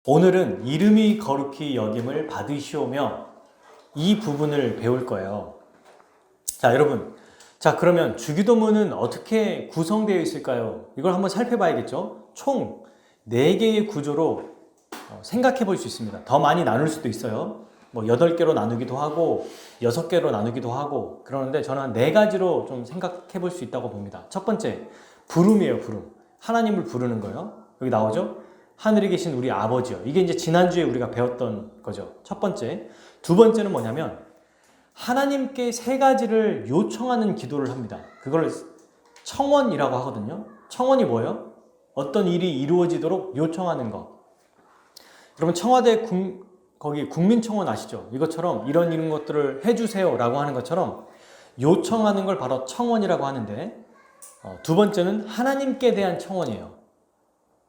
오늘은 이름이 거룩히 여김을 받으시오며 이 부분을 배울 거예요. 자, 여러분. 자, 그러면 주기도문은 어떻게 구성되어 있을까요? 이걸 한번 살펴봐야겠죠? 총 4개의 구조로 생각해 볼 수 있습니다. 더 많이 나눌 수도 있어요. 뭐 8개로 나누기도 하고 6개로 나누기도 하고 그러는데 저는 한 4가지로 좀 생각해 볼 수 있다고 봅니다. 첫 번째, 부름이에요, 부름. 하나님을 부르는 거예요. 여기 나오죠? 하늘에 계신 우리 아버지요. 이게 이제 지난주에 우리가 배웠던 거죠. 첫 번째. 두 번째는 뭐냐면 하나님께 3가지를 요청하는 기도를 합니다. 그걸 청원이라고 하거든요. 청원이 뭐예요? 어떤 일이 이루어지도록 요청하는 것. 여러분 청와대 거기 국민청원 아시죠? 이것처럼 이런 것들을 해주세요 라고 하는 것처럼 요청하는 걸 바로 청원이라고 하는데 두 번째는 하나님께 대한 청원이에요.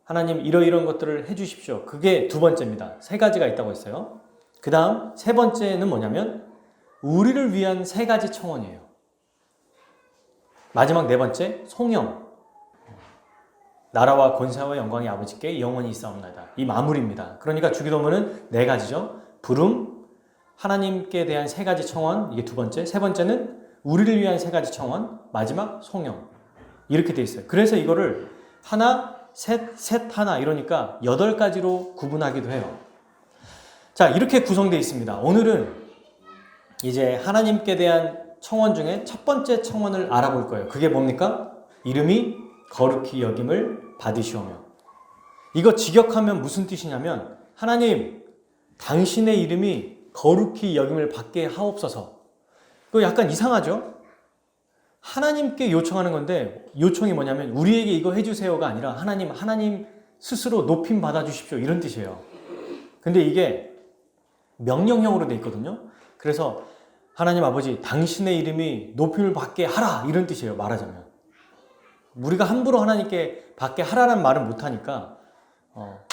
하나님 이러이러한 것들을 해주십시오. 그게 두 번째입니다. 3가지가 있다고 했어요. 그 다음 3번째는 뭐냐면 우리를 위한 3가지 청원이에요. 마지막 4번째 송영. 나라와 권세와 영광이 아버지께 영원히 있사옵나이다. 이 마무리입니다. 그러니까 주기도문은 4가지죠. 부름, 하나님께 대한 3가지 청원, 이게 두 번째. 3번째는 우리를 위한 3가지 청원, 마지막 송영. 이렇게 돼 있어요. 그래서 이거를 하나, 셋, 하나 이러니까 8가지로 구분하기도 해요. 자, 이렇게 구성되어 있습니다. 오늘은 이제 하나님께 대한 청원 중에 첫 번째 청원을 알아볼 거예요. 그게 뭡니까? 이름이 거룩히 여김을 받으시오며. 이거 직역하면 무슨 뜻이냐면 하나님, 당신의 이름이 거룩히 여김을 받게 하옵소서. 그거 약간 이상하죠? 하나님께 요청하는 건데 요청이 뭐냐면 우리에게 이거 해주세요가 아니라 하나님 스스로 높임 받아주십시오 이런 뜻이에요. 근데 이게 명령형으로 돼 있거든요. 그래서 하나님 아버지 당신의 이름이 높임을 받게 하라 이런 뜻이에요. 말하자면 우리가 함부로 하나님께 받게 하라는 말은 못하니까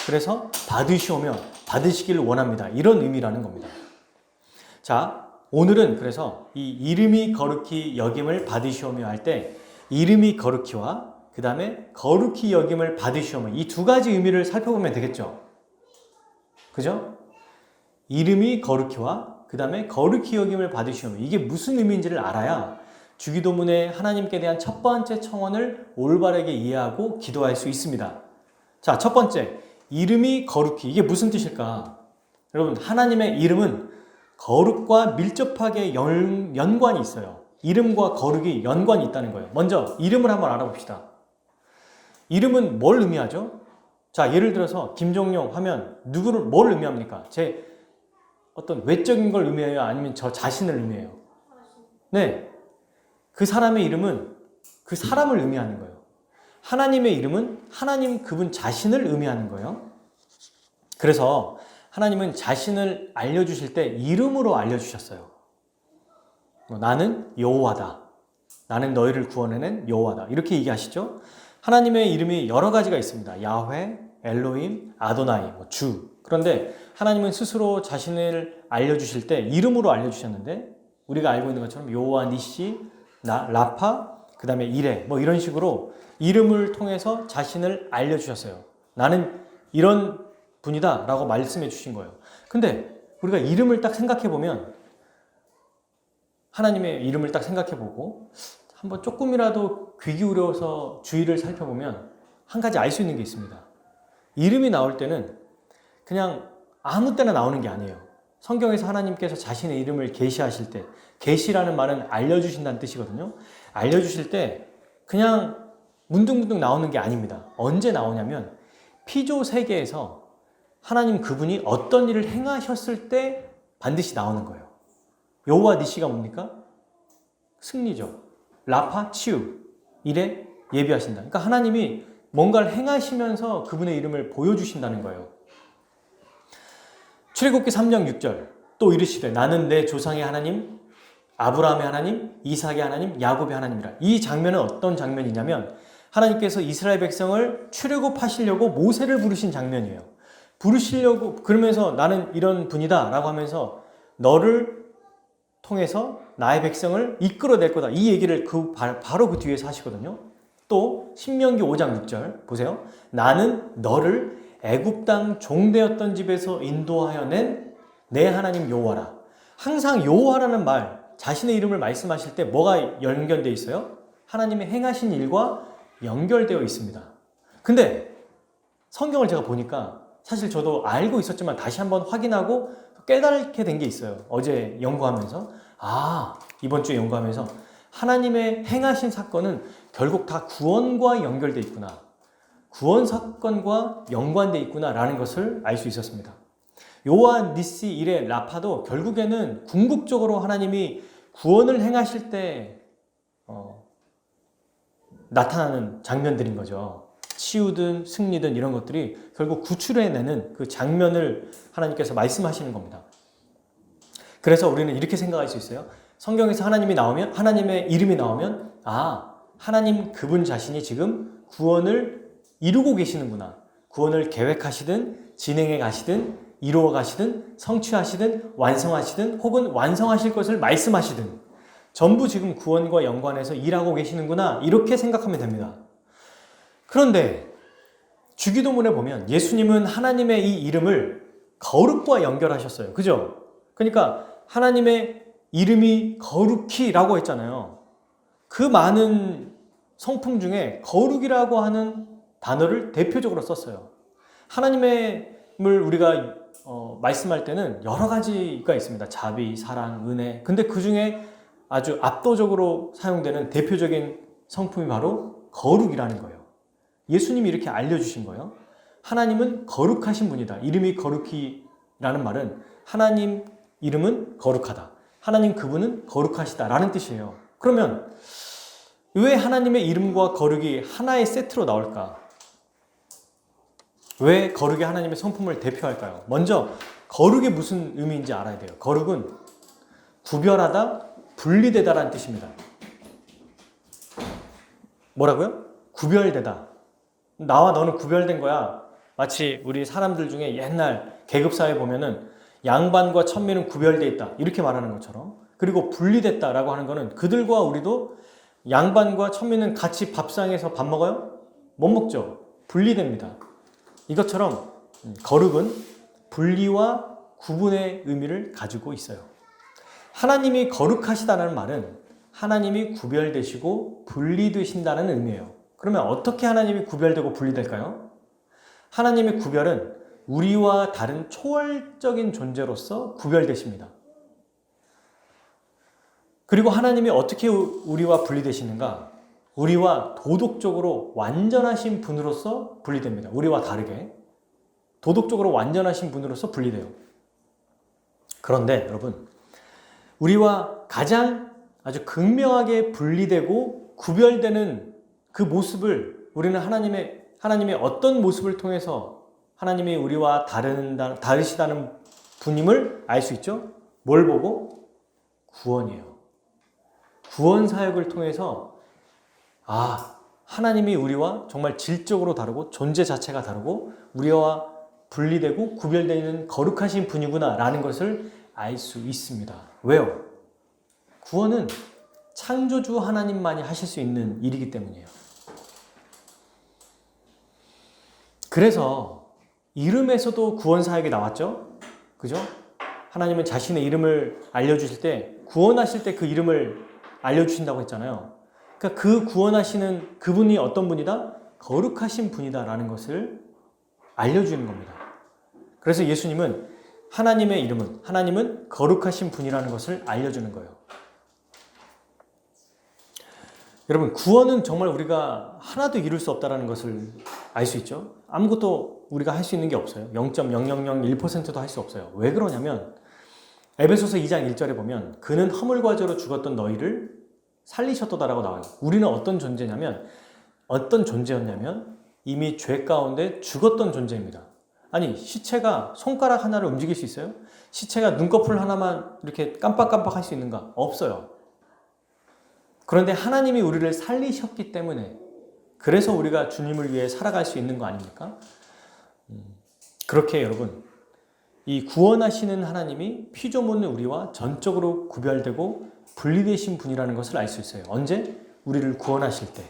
그래서 받으시오며 받으시기를 원합니다. 이런 의미라는 겁니다. 자, 오늘은 그래서 이 이름이 거룩히 여김을 받으시오며 할 때 이름이 거룩히와 그 다음에 거룩히 여김을 받으시오며 이 2가지 의미를 살펴보면 되겠죠. 그죠? 이름이 거룩히와 그 다음에 거룩히 여김을 받으시오며 이게 무슨 의미인지를 알아야 주기도문의 하나님께 대한 첫 번째 청원을 올바르게 이해하고 기도할 수 있습니다. 자, 첫 번째, 이름이 거룩히 이게 무슨 뜻일까? 여러분, 하나님의 이름은 거룩과 밀접하게 연관이 있어요. 이름과 거룩이 연관이 있다는 거예요. 먼저 이름을 한번 알아봅시다. 이름은 뭘 의미하죠? 자, 예를 들어서 김종용 하면 뭘 의미합니까? 제 어떤 외적인 걸 의미해요? 아니면 저 자신을 의미해요? 네. 그 사람의 이름은 그 사람을 의미하는 거예요. 하나님의 이름은 하나님 그분 자신을 의미하는 거예요. 그래서 하나님은 자신을 알려주실 때 이름으로 알려주셨어요. 나는 여호와다. 나는 너희를 구원해낸 여호와다. 이렇게 얘기하시죠. 하나님의 이름이 여러 가지가 있습니다. 야훼, 엘로힘, 아도나이, 주. 그런데 하나님은 스스로 자신을 알려주실 때 이름으로 알려주셨는데 우리가 알고 있는 것처럼 여호와 니시, 라파, 그 다음에 이레 이런 식으로 이름을 통해서 자신을 알려주셨어요. 나는 이런 분이다 라고 말씀해 주신 거예요. 근데 우리가 이름을 딱 생각해 보면 하나님의 이름을 딱 생각해 보고 한번 조금이라도 귀 기울여서 주의를 살펴보면 한 가지 알 수 있는 게 있습니다. 이름이 나올 때는 그냥 아무 때나 나오는 게 아니에요. 성경에서 하나님께서 자신의 이름을 계시하실 때 계시라는 말은 알려주신다는 뜻이거든요. 알려주실 때 그냥 문득문득 나오는 게 아닙니다. 언제 나오냐면 피조 세계에서 하나님 그분이 어떤 일을 행하셨을 때 반드시 나오는 거예요. 여호와 니시가 뭡니까? 승리죠. 라파, 치유, 이레, 예비하신다. 그러니까 하나님이 뭔가를 행하시면서 그분의 이름을 보여주신다는 거예요. 출애굽기 3장 6절 또 이르시되 나는 내 조상의 하나님 아브라함의 하나님 이삭의 하나님 야곱의 하나님이라. 이 장면은 어떤 장면이냐면 하나님께서 이스라엘 백성을 출애굽하시려고 모세를 부르신 장면이에요. 부르시려고 그러면서 나는 이런 분이다 라고 하면서 너를 통해서 나의 백성을 이끌어낼 거다. 이 얘기를 바로 그 뒤에서 하시거든요. 또 신명기 5장 6절 보세요. 나는 너를 애굽 땅 종되었던 집에서 인도하여 낸 내 하나님 여호와라. 항상 여호와라는 말, 자신의 이름을 말씀하실 때 뭐가 연결되어 있어요? 하나님의 행하신 일과 연결되어 있습니다. 근데 성경을 제가 보니까 사실 저도 알고 있었지만 다시 한번 확인하고 깨닫게 된 게 있어요. 어제 연구하면서 이번 주에 연구하면서 하나님의 행하신 사건은 결국 다 구원과 연결되어 있구나, 구원 사건과 연관되어 있구나 라는 것을 알 수 있었습니다. 요한 니시 일의 라파도 결국에는 궁극적으로 하나님이 구원을 행하실 때 나타나는 장면들인 거죠. 치유든 승리든 이런 것들이 결국 구출해내는 그 장면을 하나님께서 말씀하시는 겁니다. 그래서 우리는 이렇게 생각할 수 있어요. 성경에서 하나님의 이름이 나오면 하나님 그분 자신이 지금 구원을 이루고 계시는구나. 구원을 계획하시든 진행해 가시든 이루어 가시든 성취하시든 완성하시든 혹은 완성하실 것을 말씀하시든 전부 지금 구원과 연관해서 일하고 계시는구나, 이렇게 생각하면 됩니다. 그런데 주기도문에 보면 예수님은 하나님의 이 이름을 거룩과 연결하셨어요. 그죠? 그러니까 하나님의 이름이 거룩히라고 했잖아요. 그 많은 성품 중에 거룩이라고 하는 단어를 대표적으로 썼어요. 하나님을 우리가 말씀할 때는 여러 가지가 있습니다. 자비, 사랑, 은혜. 근데 그 중에 아주 압도적으로 사용되는 대표적인 성품이 바로 거룩이라는 거예요. 예수님이 이렇게 알려주신 거예요. 하나님은 거룩하신 분이다. 이름이 거룩히라는 말은 하나님 이름은 거룩하다. 하나님 그분은 거룩하시다 라는 뜻이에요. 그러면 왜 하나님의 이름과 거룩이 하나의 세트로 나올까? 왜 거룩이 하나님의 성품을 대표할까요? 먼저 거룩이 무슨 의미인지 알아야 돼요. 거룩은 구별하다, 분리되다라는 뜻입니다. 뭐라고요? 구별되다. 나와 너는 구별된 거야. 마치 우리 사람들 중에 옛날 계급사회 보면은 양반과 천민은 구별되어 있다, 이렇게 말하는 것처럼. 그리고 분리됐다라고 하는 거는 그들과 우리도, 양반과 천민은 같이 밥상에서 밥 먹어요? 못 먹죠. 분리됩니다. 이것처럼 거룩은 분리와 구분의 의미를 가지고 있어요. 하나님이 거룩하시다는 말은 하나님이 구별되시고 분리되신다는 의미예요. 그러면 어떻게 하나님이 구별되고 분리될까요? 하나님의 구별은 우리와 다른 초월적인 존재로서 구별되십니다. 그리고 하나님이 어떻게 우리와 분리되시는가? 우리와 도덕적으로 완전하신 분으로서 분리됩니다. 우리와 다르게 도덕적으로 완전하신 분으로서 분리돼요. 그런데 여러분, 우리와 가장 아주 극명하게 분리되고 구별되는 그 모습을 우리는 하나님의 어떤 모습을 통해서 하나님이 우리와 다르시다는 분임을 알 수 있죠? 뭘 보고? 구원이에요. 구원 사역을 통해서 하나님이 우리와 정말 질적으로 다르고 존재 자체가 다르고 우리와 분리되고 구별되는 거룩하신 분이구나 라는 것을 알 수 있습니다. 왜요? 구원은 창조주 하나님만이 하실 수 있는 일이기 때문이에요. 그래서 이름에서도 구원 사역이 나왔죠? 그죠? 하나님은 자신의 이름을 알려주실 때, 구원하실 때 그 이름을 알려주신다고 했잖아요. 그러니까 그 구원하시는 그분이 어떤 분이다? 거룩하신 분이다라는 것을 알려주는 겁니다. 그래서 예수님은 하나님은 거룩하신 분이라는 것을 알려주는 거예요. 여러분, 구원은 정말 우리가 하나도 이룰 수 없다는 것을 알 수 있죠. 아무것도 우리가 할 수 있는 게 없어요. 0.0001%도 할 수 없어요. 왜 그러냐면 에베소서 2장 1절에 보면 그는 허물과 죄로 죽었던 너희를 살리셨도다라고 나와요. 우리는 어떤 존재였냐면 이미 죄 가운데 죽었던 존재입니다. 아니, 시체가 손가락 하나를 움직일 수 있어요? 시체가 눈꺼풀 하나만 이렇게 깜빡깜빡 할 수 있는가? 없어요. 그런데 하나님이 우리를 살리셨기 때문에, 그래서 우리가 주님을 위해 살아갈 수 있는 거 아닙니까? 그렇게 여러분, 이 구원하시는 하나님이 피조물 우리와 전적으로 구별되고 분리되신 분이라는 것을 알 수 있어요. 언제? 우리를 구원하실 때.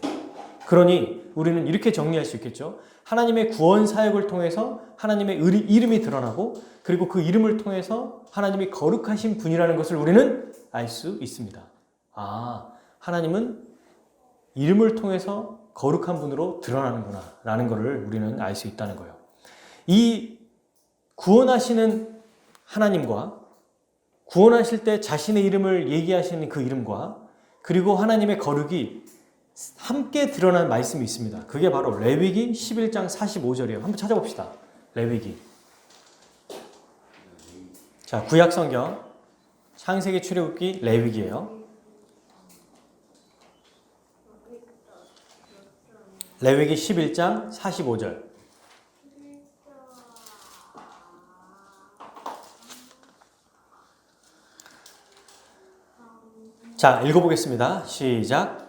그러니 우리는 이렇게 정리할 수 있겠죠. 하나님의 구원 사역을 통해서 하나님의 이름이 드러나고 그리고 그 이름을 통해서 하나님이 거룩하신 분이라는 것을 우리는 알 수 있습니다. 아, 하나님은 이름을 통해서 거룩한 분으로 드러나는구나 라는 것을 우리는 알 수 있다는 거예요. 이 구원하시는 하나님과 구원하실 때 자신의 이름을 얘기하시는 그 이름과 그리고 하나님의 거룩이 함께 드러난 말씀이 있습니다. 그게 바로 레위기 11장 45절이에요. 한번 찾아봅시다. 레위기. 자, 구약 성경 창세기 출애굽기 레위기예요. 레위기 11장 45절. 자, 읽어보겠습니다. 시작.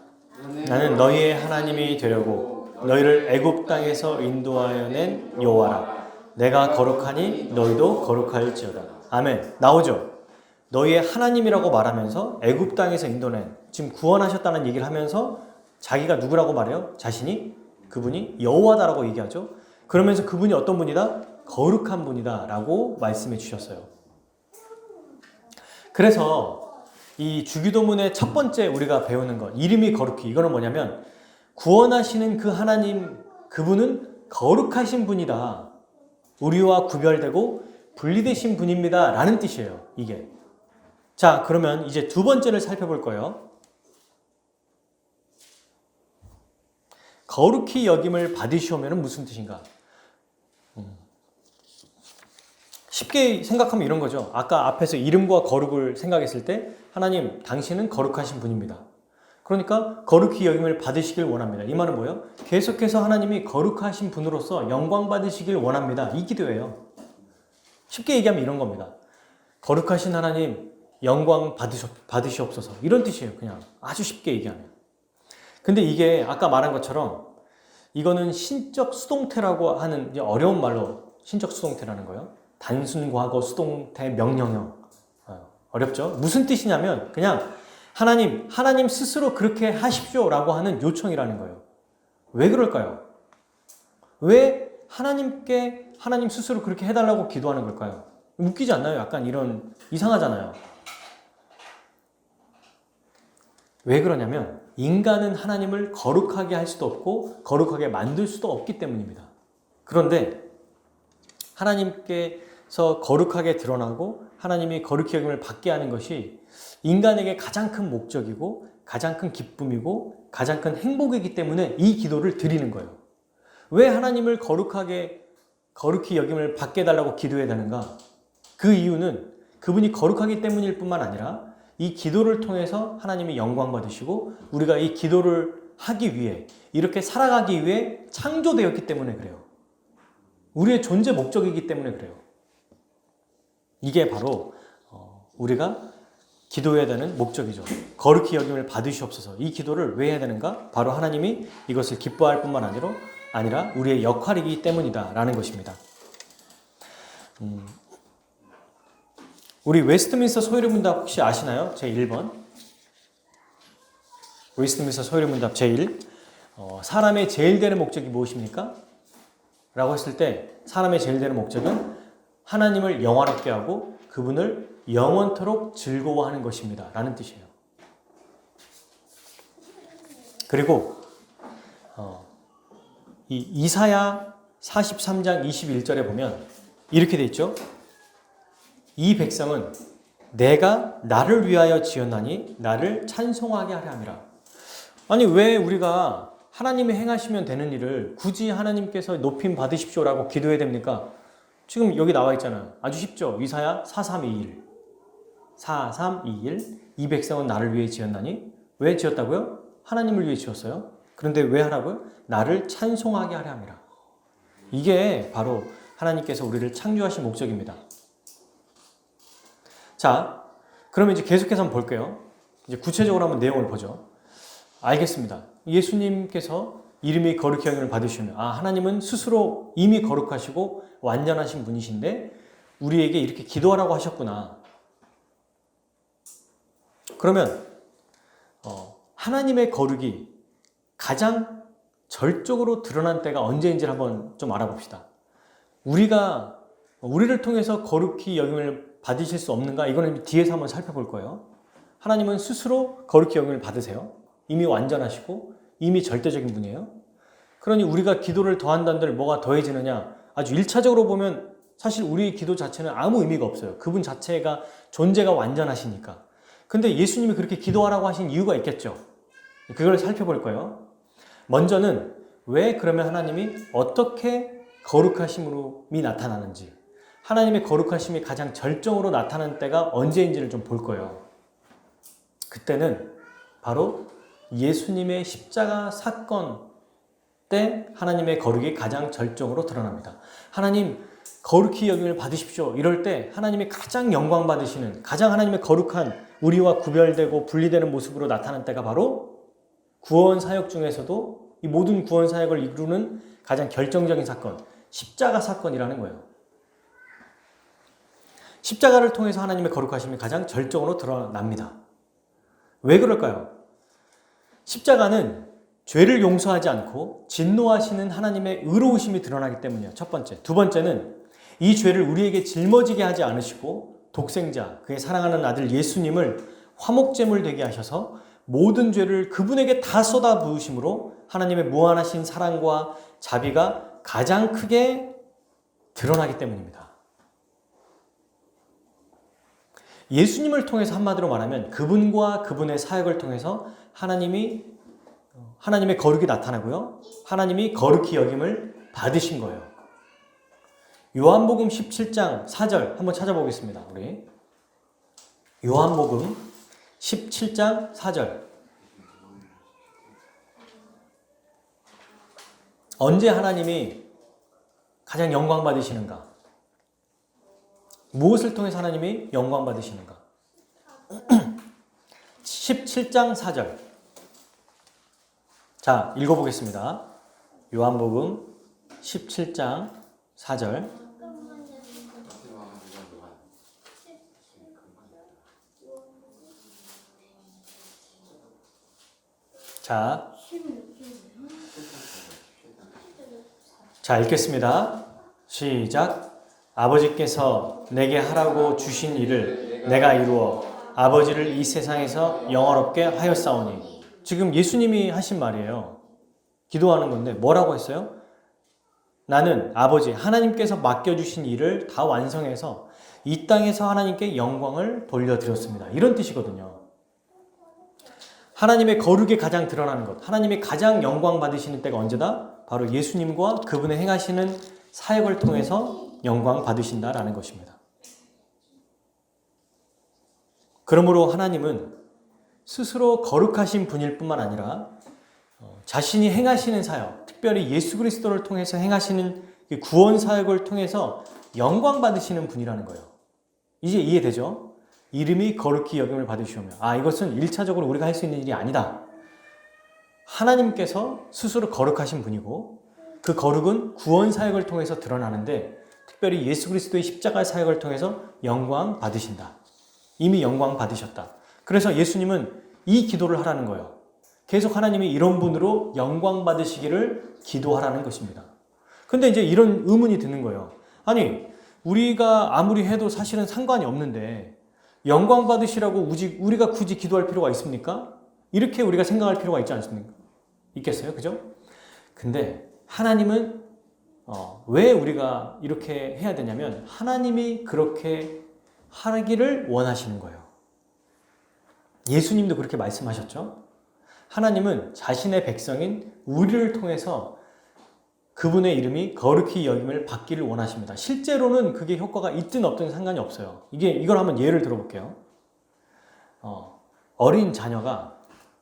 나는 너희의 하나님이 되려고 너희를 애굽 땅에서 인도하여 낸 여호와라. 내가 거룩하니 너희도 거룩할지어다. 아멘. 나오죠? 너희의 하나님이라고 말하면서 애굽 땅에서 인도낸, 지금 구원하셨다는 얘기를 하면서 자기가 누구라고 말해요? 자신이 그분이 여호와다라고 얘기하죠. 그러면서 그분이 어떤 분이다? 거룩한 분이다 라고 말씀해 주셨어요. 그래서 이 주기도문의 첫 번째 우리가 배우는 것, 이름이 거룩히, 이거는 뭐냐면 구원하시는 그 하나님, 그분은 거룩하신 분이다. 우리와 구별되고 분리되신 분입니다 라는 뜻이에요. 이게. 자, 그러면 이제 두 번째를 살펴볼 거예요. 거룩히 여김을 받으시오면 무슨 뜻인가? 쉽게 생각하면 이런 거죠. 아까 앞에서 이름과 거룩을 생각했을 때 하나님, 당신은 거룩하신 분입니다. 그러니까 거룩히 여김을 받으시길 원합니다. 이 말은 뭐예요? 계속해서 하나님이 거룩하신 분으로서 영광 받으시길 원합니다. 이 기도예요. 쉽게 얘기하면 이런 겁니다. 거룩하신 하나님, 영광 받으시옵소서. 이런 뜻이에요. 그냥 아주 쉽게 얘기하면. 근데 이게 아까 말한 것처럼 이거는 신적 수동태라고 하는 어려운 말로 신적 수동태라는 거예요. 단순 과거 수동태 명령형. 어렵죠? 무슨 뜻이냐면 그냥 하나님 스스로 그렇게 하십시오라고 하는 요청이라는 거예요. 왜 그럴까요? 왜 하나님 스스로 그렇게 해달라고 기도하는 걸까요? 웃기지 않나요? 약간 이런 이상하잖아요. 왜 그러냐면 인간은 하나님을 거룩하게 할 수도 없고 거룩하게 만들 수도 없기 때문입니다. 그런데 하나님께서 거룩하게 드러나고 하나님이 거룩히 여김을 받게 하는 것이 인간에게 가장 큰 목적이고 가장 큰 기쁨이고 가장 큰 행복이기 때문에 이 기도를 드리는 거예요. 왜 하나님을 거룩히 여김을 받게 해달라고 기도해야 되는가? 그 이유는 그분이 거룩하기 때문일 뿐만 아니라 이 기도를 통해서 하나님이 영광 받으시고 우리가 이 기도를 하기 위해 이렇게 살아가기 위해 창조되었기 때문에 그래요. 우리의 존재 목적이기 때문에 그래요. 이게 바로 우리가 기도해야 되는 목적이죠. 거룩히 여김을 받으시옵소서. 이 기도를 왜 해야 되는가? 바로 하나님이 이것을 기뻐할 뿐만 아니라 우리의 역할이기 때문이다 라는 것입니다. 우리 웨스트민스터 소요리문답 혹시 아시나요? 제1번. 웨스트민스터 소요리문답 제1. 사람의 제일 되는 목적이 무엇입니까? 라고 했을 때 사람의 제일 되는 목적은 하나님을 영화롭게 하고 그분을 영원토록 즐거워하는 것입니다 라는 뜻이에요. 그리고 이 이사야 43장 21절에 보면 이렇게 돼 있죠. 이 백성은 내가 나를 위하여 지었나니 나를 찬송하게 하려 함이라. 아니 왜 우리가 하나님이 행하시면 되는 일을 굳이 하나님께서 높임 받으십시오라고 기도해야 됩니까? 지금 여기 나와 있잖아요. 아주 쉽죠. 이사야 4321. 4321. 이 백성은 나를 위해 지었나니? 왜 지었다고요? 하나님을 위해 지었어요. 그런데 왜 하라고요? 나를 찬송하게 하려 함이라. 이게 바로 하나님께서 우리를 창조하신 목적입니다. 자, 그러면 이제 계속해서 한번 볼게요. 이제 구체적으로 한번 내용을 보죠. 알겠습니다. 예수님께서 이름이 거룩히 여김을 받으시면 하나님은 스스로 이미 거룩하시고 완전하신 분이신데 우리에게 이렇게 기도하라고 하셨구나. 그러면 하나님의 거룩이 가장 절적으로 드러난 때가 언제인지를 한번 좀 알아봅시다. 우리를 통해서 거룩히 여김을 받으실 수 없는가? 이거는 뒤에서 한번 살펴볼 거예요. 하나님은 스스로 거룩히 여김을 받으세요. 이미 완전하시고 이미 절대적인 분이에요. 그러니 우리가 기도를 더한다는들 뭐가 더해지느냐? 아주 1차적으로 보면 사실 우리 기도 자체는 아무 의미가 없어요. 그분 자체가 존재가 완전하시니까. 근데 예수님이 그렇게 기도하라고 하신 이유가 있겠죠. 그걸 살펴볼 거예요. 먼저는 왜 그러면 하나님이 어떻게 거룩하심이 나타나는지, 하나님의 거룩하심이 가장 절정으로 나타나는 때가 언제인지를 좀 볼 거예요. 그때는 바로 예수님의 십자가 사건 때 하나님의 거룩이 가장 절정으로 드러납니다. 하나님 거룩히 여김을 받으십시오. 이럴 때 하나님이 가장 영광 받으시는, 가장 하나님의 거룩한 우리와 구별되고 분리되는 모습으로 나타난 때가 바로 구원 사역 중에서도 이 모든 구원 사역을 이루는 가장 결정적인 사건, 십자가 사건이라는 거예요. 십자가를 통해서 하나님의 거룩하심이 가장 절정으로 드러납니다. 왜 그럴까요? 십자가는 죄를 용서하지 않고 진노하시는 하나님의 의로우심이 드러나기 때문이에요. 첫 번째. 두 번째는 이 죄를 우리에게 짊어지게 하지 않으시고 독생자, 그의 사랑하는 아들 예수님을 화목제물 되게 하셔서 모든 죄를 그분에게 다 쏟아 부으심으로 하나님의 무한하신 사랑과 자비가 가장 크게 드러나기 때문입니다. 예수님을 통해서 한마디로 말하면 그분과 그분의 사역을 통해서 하나님의 거룩이 나타나고요. 하나님이 거룩히 여김을 받으신 거예요. 요한복음 17장 4절 한번 찾아보겠습니다. 우리 요한복음 17장 4절. 언제 하나님이 가장 영광 받으시는가? 무엇을 통해서 하나님이 영광 받으시는가? 17장 4절. 자, 읽어보겠습니다. 요한복음 17장 4절. 자, 읽겠습니다. 시작. 아버지께서 내게 하라고 주신 일을 내가 이루어 아버지를 이 세상에서 영화롭게 하였사오니. 지금 예수님이 하신 말이에요. 기도하는 건데 뭐라고 했어요? 나는 아버지 하나님께서 맡겨주신 일을 다 완성해서 이 땅에서 하나님께 영광을 돌려드렸습니다. 이런 뜻이거든요. 하나님의 거룩이 가장 드러나는 것, 하나님이 가장 영광 받으시는 때가 언제다? 바로 예수님과 그분의 행하시는 사역을 통해서 영광 받으신다라는 것입니다. 그러므로 하나님은 스스로 거룩하신 분일 뿐만 아니라 자신이 행하시는 사역, 특별히 예수 그리스도를 통해서 행하시는 구원 사역을 통해서 영광 받으시는 분이라는 거예요. 이제 이해되죠? 이름이 거룩히 여김을 받으시오며, 이것은 1차적으로 우리가 할 수 있는 일이 아니다. 하나님께서 스스로 거룩하신 분이고 그 거룩은 구원 사역을 통해서 드러나는데 특별히 예수 그리스도의 십자가 사역을 통해서 영광 받으신다. 이미 영광 받으셨다. 그래서 예수님은 이 기도를 하라는 거예요. 계속 하나님이 이런 분으로 영광 받으시기를 기도하라는 것입니다. 근데 이제 이런 의문이 드는 거예요. 아니, 우리가 아무리 해도 사실은 상관이 없는데 영광 받으시라고 우리가 굳이 기도할 필요가 있습니까? 이렇게 우리가 생각할 필요가 있지 않습니까? 있겠어요? 그죠? 근데 하나님은 왜 우리가 이렇게 해야 되냐면 하나님이 그렇게 하기를 원하시는 거예요. 예수님도 그렇게 말씀하셨죠? 하나님은 자신의 백성인 우리를 통해서 그분의 이름이 거룩히 여김을 받기를 원하십니다. 실제로는 그게 효과가 있든 없든 상관이 없어요. 이걸 한번 예를 들어볼게요. 어린 자녀가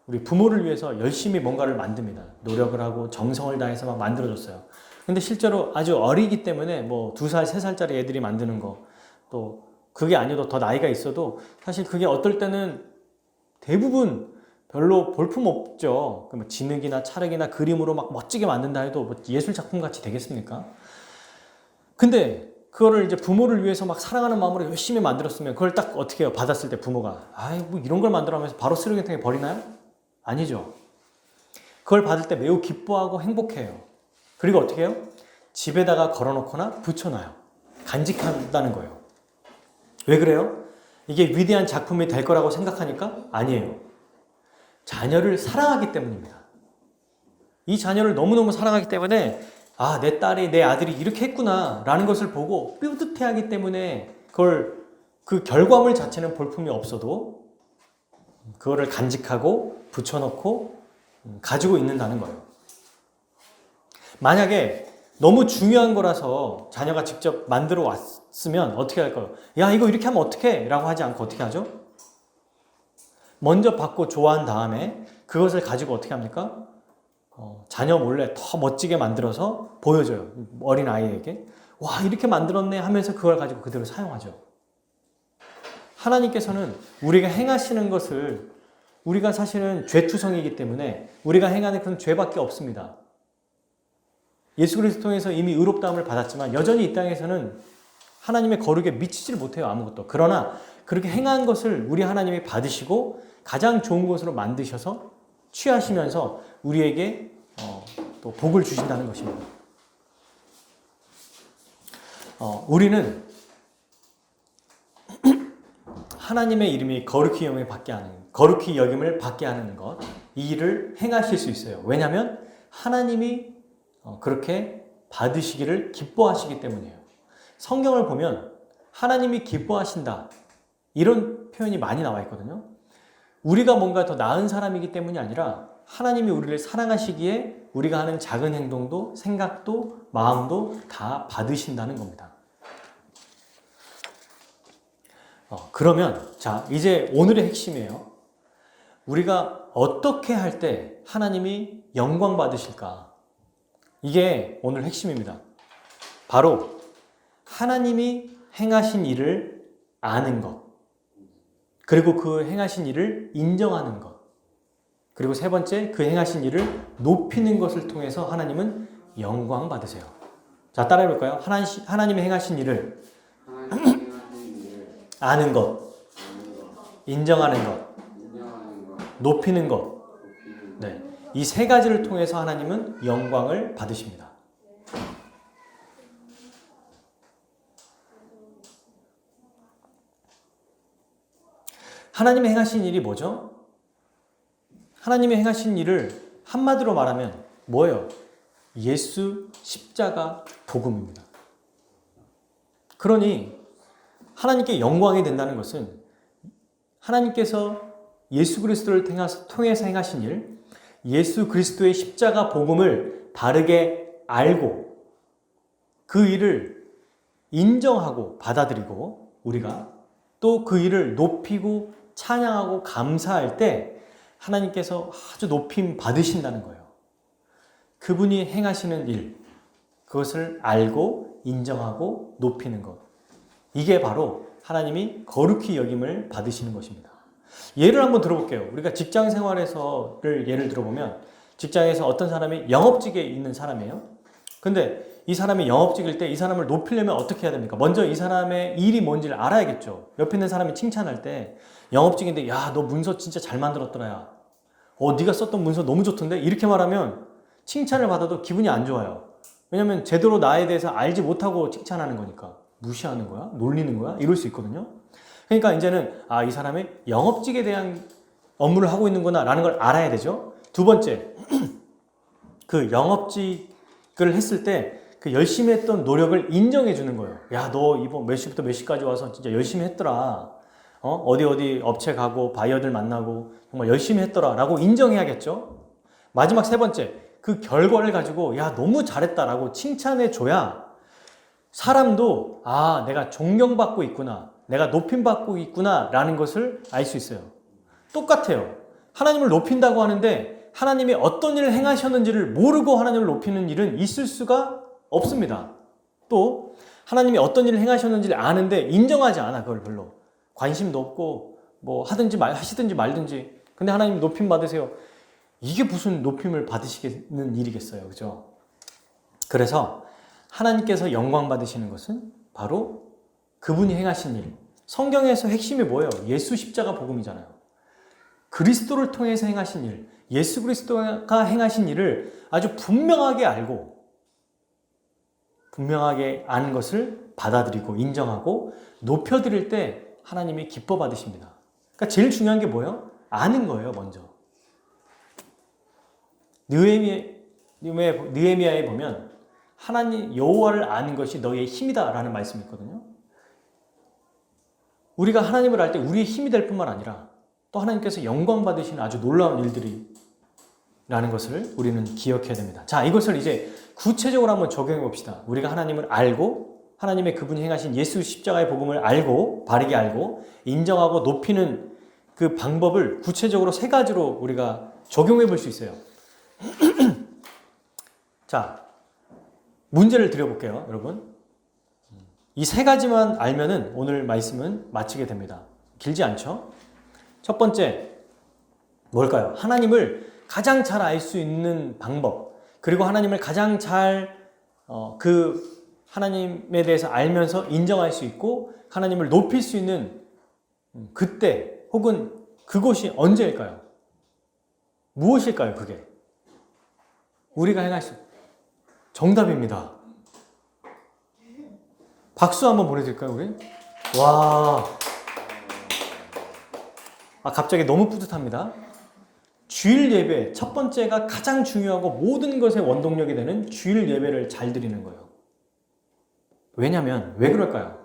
우리 부모를 위해서 열심히 뭔가를 만듭니다. 노력을 하고 정성을 다해서 막 만들어줬어요. 근데 실제로 아주 어리기 때문에 뭐 2살, 3살짜리 애들이 만드는 거, 또 그게 아니어도 더 나이가 있어도 사실 그게 어떨 때는 대부분 별로 볼품 없죠. 뭐 진흙이나 찰흙이나 그림으로 막 멋지게 만든다 해도 뭐 예술작품 같이 되겠습니까? 근데 그거를 이제 부모를 위해서 막 사랑하는 마음으로 열심히 만들었으면 그걸 딱 어떻게 해요? 받았을 때 부모가 뭐 이런 걸 만들어 하면서 바로 쓰레기통에 버리나요? 아니죠. 그걸 받을 때 매우 기뻐하고 행복해요. 그리고 어떻게 해요? 집에다가 걸어놓거나 붙여놔요. 간직한다는 거예요. 왜 그래요? 이게 위대한 작품이 될 거라고 생각하니까? 아니에요. 자녀를 사랑하기 때문입니다. 이 자녀를 너무너무 사랑하기 때문에 아, 내 딸이, 내 아들이 이렇게 했구나 라는 것을 보고 뿌듯해하기 때문에 그 결과물 자체는 볼품이 없어도 그거를 간직하고 붙여놓고 가지고 있는다는 거예요. 만약에 너무 중요한 거라서 자녀가 직접 만들어 왔으면 어떻게 할까요? 야, 이거 이렇게 하면 어떡해? 라고 하지 않고 어떻게 하죠? 먼저 받고 좋아한 다음에 그것을 가지고 어떻게 합니까? 자녀 몰래 더 멋지게 만들어서 보여줘요. 어린 아이에게. 와, 이렇게 만들었네 하면서 그걸 가지고 그대로 사용하죠. 하나님께서는 우리가 행하시는 것을 우리가 사실은 죄투성이기 때문에 우리가 행하는 그런 죄밖에 없습니다. 예수 그리스도 통해서 이미 의롭다함을 받았지만 여전히 이 땅에서는 하나님의 거룩에 미치지를 못해요. 아무것도. 그러나 그렇게 행한 것을 우리 하나님이 받으시고 가장 좋은 것으로 만드셔서 취하시면서 우리에게 또 복을 주신다는 것입니다. 우리는 하나님의 이름이 거룩히 여김을 받게 하는 것, 이 일을 행하실 수 있어요. 왜냐하면 하나님이 그렇게 받으시기를 기뻐하시기 때문이에요. 성경을 보면 하나님이 기뻐하신다 이런 표현이 많이 나와 있거든요. 우리가 뭔가 더 나은 사람이기 때문이 아니라 하나님이 우리를 사랑하시기에 우리가 하는 작은 행동도 생각도 마음도 다 받으신다는 겁니다. 그러면 자, 이제 오늘의 핵심이에요. 우리가 어떻게 할 때 하나님이 영광 받으실까? 이게 오늘 핵심입니다. 바로 하나님이 행하신 일을 아는 것, 그리고 그 행하신 일을 인정하는 것, 그리고 세 번째, 그 행하신 일을 높이는 것을 통해서 하나님은 영광 받으세요. 자, 따라해 볼까요? 하나님이 행하신 일을 아는 것, 인정하는 것, 높이는 것. 네. 이 세 가지를 통해서 하나님은 영광을 받으십니다. 하나님의 행하신 일이 뭐죠? 하나님의 행하신 일을 한마디로 말하면 뭐예요? 예수 십자가 복음입니다. 그러니 하나님께 영광이 된다는 것은 하나님께서 예수 그리스도를 통해서 행하신 일, 예수 그리스도의 십자가 복음을 바르게 알고 그 일을 인정하고 받아들이고 우리가 또 그 일을 높이고 찬양하고 감사할 때 하나님께서 아주 높임 받으신다는 거예요. 그분이 행하시는 일, 그것을 알고 인정하고 높이는 것. 이게 바로 하나님이 거룩히 여김을 받으시는 것입니다. 예를 한번 들어볼게요. 우리가 직장 생활에서를 예를 들어보면 직장에서 어떤 사람이 영업직에 있는 사람이에요. 근데 이 사람이 영업직일 때 이 사람을 높이려면 어떻게 해야 됩니까? 먼저 이 사람의 일이 뭔지를 알아야겠죠. 옆에 있는 사람이 칭찬할 때 영업직인데 야, 너 문서 진짜 잘 만들었더라. 야. 네가 썼던 문서 너무 좋던데? 이렇게 말하면 칭찬을 받아도 기분이 안 좋아요. 왜냐면 제대로 나에 대해서 알지 못하고 칭찬하는 거니까. 무시하는 거야? 놀리는 거야? 이럴 수 있거든요. 그러니까 이제는 이 사람이 영업직에 대한 업무를 하고 있는구나 라는 걸 알아야 되죠. 두 번째, 그 영업직을 했을 때 그 열심히 했던 노력을 인정해 주는 거예요. 야, 너 이번 몇 시부터 몇 시까지 와서 진짜 열심히 했더라. 어디 업체 가고 바이어들 만나고 정말 열심히 했더라 라고 인정해야겠죠. 마지막 세 번째, 그 결과를 가지고 야, 너무 잘했다 라고 칭찬해 줘야 사람도 내가 존경받고 있구나, 내가 높임받고 있구나 라는 것을 알 수 있어요. 똑같아요. 하나님을 높인다고 하는데 하나님이 어떤 일을 행하셨는지를 모르고 하나님을 높이는 일은 있을 수가 없습니다. 또 하나님이 어떤 일을 행하셨는지를 아는데 인정하지 않아. 그걸 별로 관심도 없고 뭐 하시든지 말든지. 근데 하나님 높임 받으세요. 이게 무슨 높임을 받으시는 일이겠어요. 그죠? 그래서 하나님께서 영광 받으시는 것은 바로 그분이 행하신 일. 성경에서 핵심이 뭐예요? 예수 십자가 복음이잖아요. 그리스도를 통해서 행하신 일, 예수 그리스도가 행하신 일을 아주 분명하게 알고 분명하게 아는 것을 받아들이고 인정하고 높여드릴 때 하나님이 기뻐 받으십니다. 그러니까 제일 중요한 게 뭐예요? 아는 거예요, 먼저. 느헤미야에 보면 하나님 여호와를 아는 것이 너희의 힘이다라는 말씀이 있거든요. 우리가 하나님을 알 때 우리의 힘이 될 뿐만 아니라 또 하나님께서 영광 받으시는 아주 놀라운 일들이라는 것을 우리는 기억해야 됩니다. 자, 이것을 이제 구체적으로 한번 적용해 봅시다. 우리가 하나님을 알고 하나님의 그분이 행하신 예수 십자가의 복음을 알고 바르게 알고 인정하고 높이는 그 방법을 구체적으로 세 가지로 우리가 적용해 볼 수 있어요. 자, 문제를 드려볼게요, 여러분. 이 세 가지만 알면은 오늘 말씀은 마치게 됩니다. 길지 않죠? 첫 번째, 뭘까요? 하나님을 가장 잘 알 수 있는 방법, 그리고 하나님을 가장 잘 하나님에 대해서 알면서 인정할 수 있고 하나님을 높일 수 있는 그때 혹은 그곳이 언제일까요? 무엇일까요, 그게? 우리가 행할 수 정답입니다. 박수 한번 보내드릴까요, 우리? 와. 갑자기 너무 뿌듯합니다. 주일 예배, 첫 번째가 가장 중요하고 모든 것의 원동력이 되는 주일 예배를 잘 드리는 거예요. 왜냐면, 왜 그럴까요?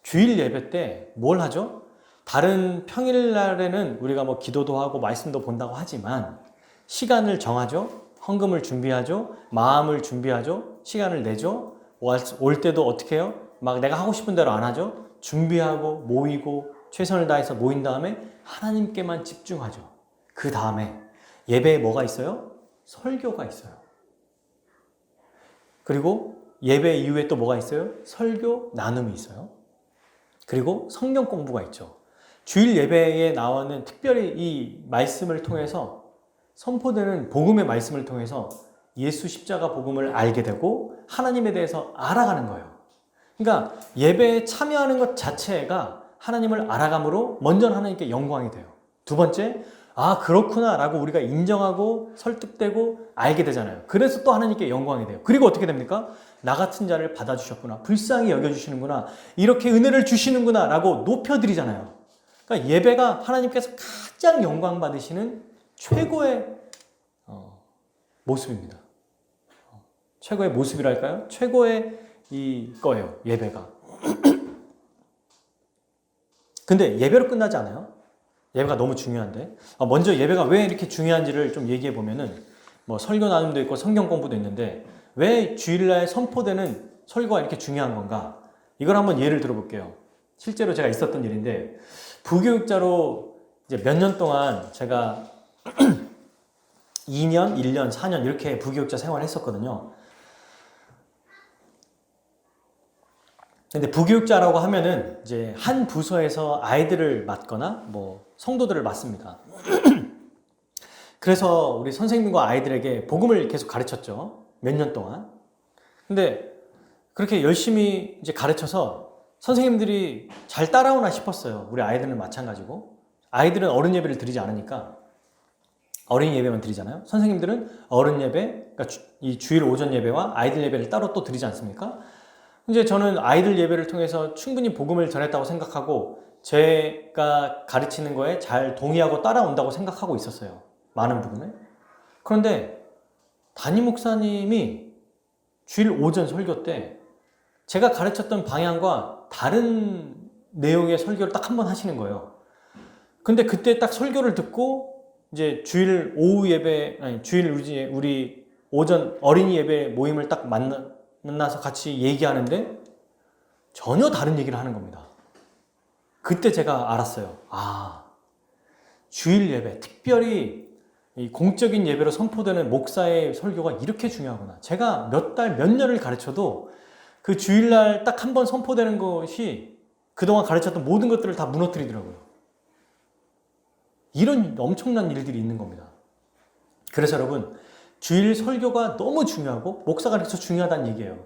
주일 예배 때 뭘 하죠? 다른 평일날에는 우리가 뭐 기도도 하고 말씀도 본다고 하지만 시간을 정하죠? 헌금을 준비하죠? 마음을 준비하죠? 시간을 내죠? 올 때도 어떻게 해요? 막 내가 하고 싶은 대로 안 하죠? 준비하고 모이고 최선을 다해서 모인 다음에 하나님께만 집중하죠. 그 다음에 예배에 뭐가 있어요? 설교가 있어요. 그리고 예배 이후에 또 뭐가 있어요? 설교 나눔이 있어요. 그리고 성경 공부가 있죠. 주일 예배에 나오는 특별히 이 말씀을 통해서 선포되는 복음의 말씀을 통해서 예수 십자가 복음을 알게 되고 하나님에 대해서 알아가는 거예요. 그러니까 예배에 참여하는 것 자체가 하나님을 알아감으로 먼저는 하나님께 영광이 돼요. 두 번째, 그렇구나 라고 우리가 인정하고 설득되고 알게 되잖아요. 그래서 또 하나님께 영광이 돼요. 그리고 어떻게 됩니까? 나 같은 자를 받아주셨구나, 불쌍히 여겨주시는구나, 이렇게 은혜를 주시는구나 라고 높여드리잖아요. 그러니까 예배가 하나님께서 가장 영광 받으시는 최고의 모습입니다. 최고의 모습이랄까요? 최고의 거예요, 예배가. 근데 예배로 끝나지 않아요. 예배가 너무 중요한데. 먼저 예배가 왜 이렇게 중요한지를 좀 얘기해 보면은 뭐 설교 나눔도 있고 성경 공부도 있는데 왜 주일날 선포되는 설교가 이렇게 중요한 건가? 이걸 한번 예를 들어볼게요. 실제로 제가 있었던 일인데 부교육자로 이제 몇 년 동안 제가 2년, 1년, 4년 이렇게 부교육자 생활을 했었거든요. 근데 부교육자라고 하면은 이제 한 부서에서 아이들을 맡거나 뭐 성도들을 맡습니다. 그래서 우리 선생님과 아이들에게 복음을 계속 가르쳤죠. 몇 년 동안. 근데 그렇게 열심히 이제 가르쳐서 선생님들이 잘 따라오나 싶었어요. 우리 아이들은 마찬가지고. 아이들은 어른 예배를 드리지 않으니까 어린이 예배만 드리잖아요. 선생님들은 어른 예배, 그러니까 이 주일 오전 예배와 아이들 예배를 따로 또 드리지 않습니까? 이제 저는 아이들 예배를 통해서 충분히 복음을 전했다고 생각하고 제가 가르치는 거에 잘 동의하고 따라온다고 생각하고 있었어요. 많은 부분에. 그런데 담임 목사님이 주일 오전 설교 때 제가 가르쳤던 방향과 다른 내용의 설교를 딱 한 번 하시는 거예요. 근데 그때 딱 설교를 듣고 이제 주일 오후 예배, 주일 우리 오전 어린이 예배 모임을 딱 만나서 같이 얘기하는데 전혀 다른 얘기를 하는 겁니다. 그때 제가 알았어요. 주일 예배, 특별히 이 공적인 예배로 선포되는 목사의 설교가 이렇게 중요하구나. 제가 몇 달, 몇 년을 가르쳐도 그 주일날 딱 한 번 선포되는 것이 그동안 가르쳤던 모든 것들을 다 무너뜨리더라고요. 이런 엄청난 일들이 있는 겁니다. 그래서 여러분, 주일 설교가 너무 중요하고 목사가 그래서 중요하다는 얘기예요.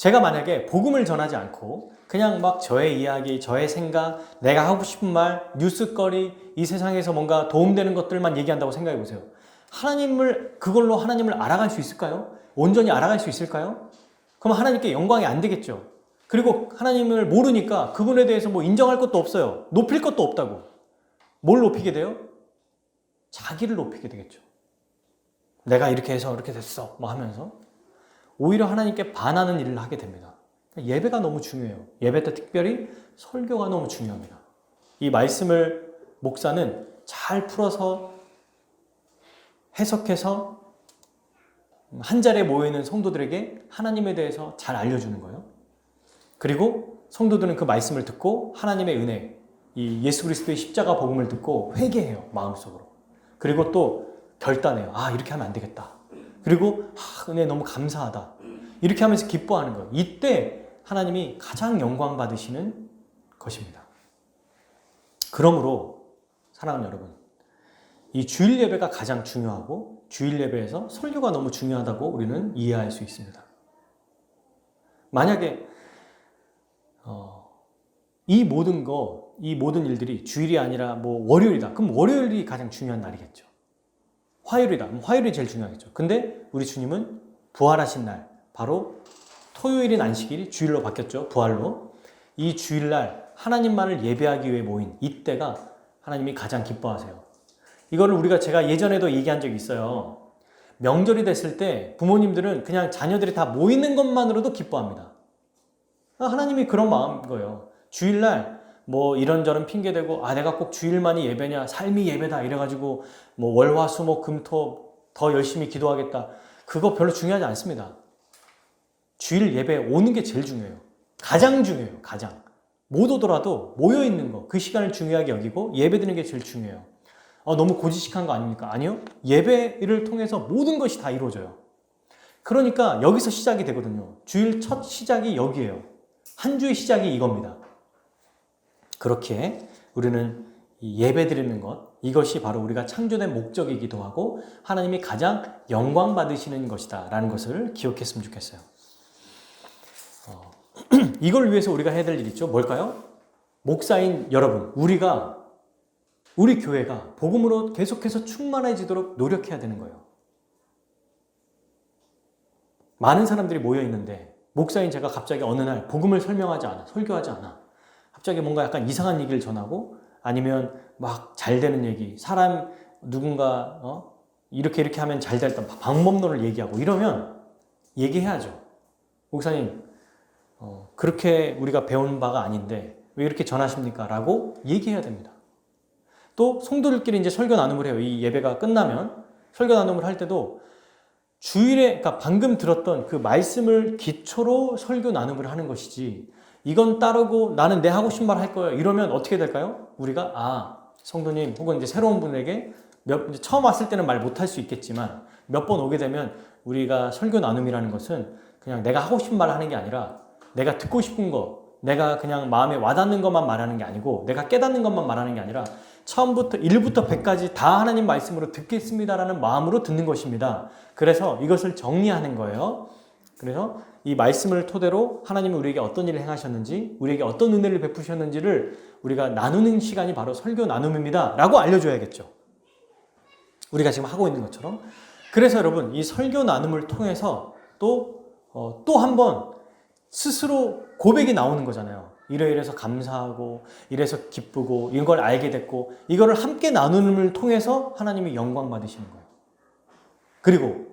제가 만약에 복음을 전하지 않고 그냥 막 저의 이야기, 저의 생각, 내가 하고 싶은 말, 뉴스거리, 이 세상에서 뭔가 도움되는 것들만 얘기한다고 생각해 보세요. 그걸로 하나님을 알아갈 수 있을까요? 온전히 알아갈 수 있을까요? 그럼 하나님께 영광이 안 되겠죠. 그리고 하나님을 모르니까 그분에 대해서 뭐 인정할 것도 없어요. 높일 것도 없다고. 뭘 높이게 돼요? 자기를 높이게 되겠죠. 내가 이렇게 해서 이렇게 됐어 뭐 하면서 오히려 하나님께 반하는 일을 하게 됩니다. 예배가 너무 중요해요. 예배 때 특별히 설교가 너무 중요합니다. 이 말씀을 목사는 잘 풀어서 해석해서 한 자리에 모여있는 성도들에게 하나님에 대해서 잘 알려주는 거예요. 그리고 성도들은 그 말씀을 듣고 하나님의 은혜, 이 예수 그리스도의 십자가 복음을 듣고 회개해요. 마음속으로. 그리고 또 결단해요. 아, 이렇게 하면 안 되겠다. 그리고 은혜 너무 감사하다. 이렇게 하면서 기뻐하는 거예요. 이때 하나님이 가장 영광 받으시는 것입니다. 그러므로 사랑하는 여러분, 이 주일 예배가 가장 중요하고 주일 예배에서 설교가 너무 중요하다고 우리는 이해할 수 있습니다. 만약에 이 모든 일들이 주일이 아니라 뭐 월요일이다. 그럼 월요일이 가장 중요한 날이겠죠. 화요일이다. 그럼 화요일이 제일 중요하겠죠. 근데 우리 주님은 부활하신 날, 바로 토요일인 안식일이 주일로 바뀌었죠. 부활로. 이 주일날 하나님만을 예배하기 위해 모인 이때가 하나님이 가장 기뻐하세요. 이거를 제가 예전에도 얘기한 적이 있어요. 명절이 됐을 때 부모님들은 그냥 자녀들이 다 모이는 것만으로도 기뻐합니다. 하나님이 그런 마음인 거예요. 주일날 뭐 이런저런 핑계대고 내가 꼭 주일만이 예배냐, 삶이 예배다 이래가지고 뭐 월화수목금토 더 열심히 기도하겠다. 그거 별로 중요하지 않습니다. 주일 예배에 오는 게 제일 중요해요. 가장 중요해요. 가장. 못 오더라도 모여있는 거, 그 시간을 중요하게 여기고 예배드리는 게 제일 중요해요. 너무 고지식한 거 아닙니까? 아니요. 예배를 통해서 모든 것이 다 이루어져요. 그러니까 여기서 시작이 되거든요. 주일 첫 시작이 여기예요. 한 주의 시작이 이겁니다. 그렇게 우리는 예배 드리는 것, 이것이 바로 우리가 창조된 목적이기도 하고 하나님이 가장 영광 받으시는 것이다 라는 것을 기억했으면 좋겠어요. 이걸 위해서 우리가 해야 될 일 있죠. 뭘까요? 목사인 여러분, 우리 교회가 복음으로 계속해서 충만해지도록 노력해야 되는 거예요. 많은 사람들이 모여 있는데 목사인 제가 갑자기 어느 날 복음을 설명하지 않아, 설교하지 않아. 갑자기 뭔가 약간 이상한 얘기를 전하고 아니면 막 잘 되는 얘기, 사람 누군가 이렇게 하면 잘 됐다 방법론을 얘기하고 이러면 얘기해야죠. 목사님 그렇게 우리가 배운 바가 아닌데 왜 이렇게 전하십니까? 라고 얘기해야 됩니다. 또 성도들끼리 이제 설교 나눔을 해요. 이 예배가 끝나면 설교 나눔을 할 때도 주일에, 그러니까 방금 들었던 그 말씀을 기초로 설교 나눔을 하는 것이지 이건 따르고 나는 내 하고 싶은 말 할 거예요. 이러면 어떻게 될까요? 우리가 성도님 혹은 이제 새로운 분에게 이제 처음 왔을 때는 말 못할 수 있겠지만 몇 번 오게 되면 우리가 설교 나눔이라는 것은 그냥 내가 하고 싶은 말을 하는 게 아니라 내가 듣고 싶은 거, 내가 그냥 마음에 와닿는 것만 말하는 게 아니고 내가 깨닫는 것만 말하는 게 아니라 처음부터 1부터 100까지 다 하나님 말씀으로 듣겠습니다라는 마음으로 듣는 것입니다. 그래서 이것을 정리하는 거예요. 그래서 이 말씀을 토대로 하나님이 우리에게 어떤 일을 행하셨는지, 우리에게 어떤 은혜를 베푸셨는지를 우리가 나누는 시간이 바로 설교 나눔입니다 라고 알려줘야겠죠. 우리가 지금 하고 있는 것처럼. 그래서 여러분, 이 설교 나눔을 통해서 또 한 번 스스로 고백이 나오는 거잖아요. 이래서 감사하고 이래서 기쁘고 이걸 알게 됐고 이거를 함께 나눔을 통해서 하나님이 영광 받으시는 거예요. 그리고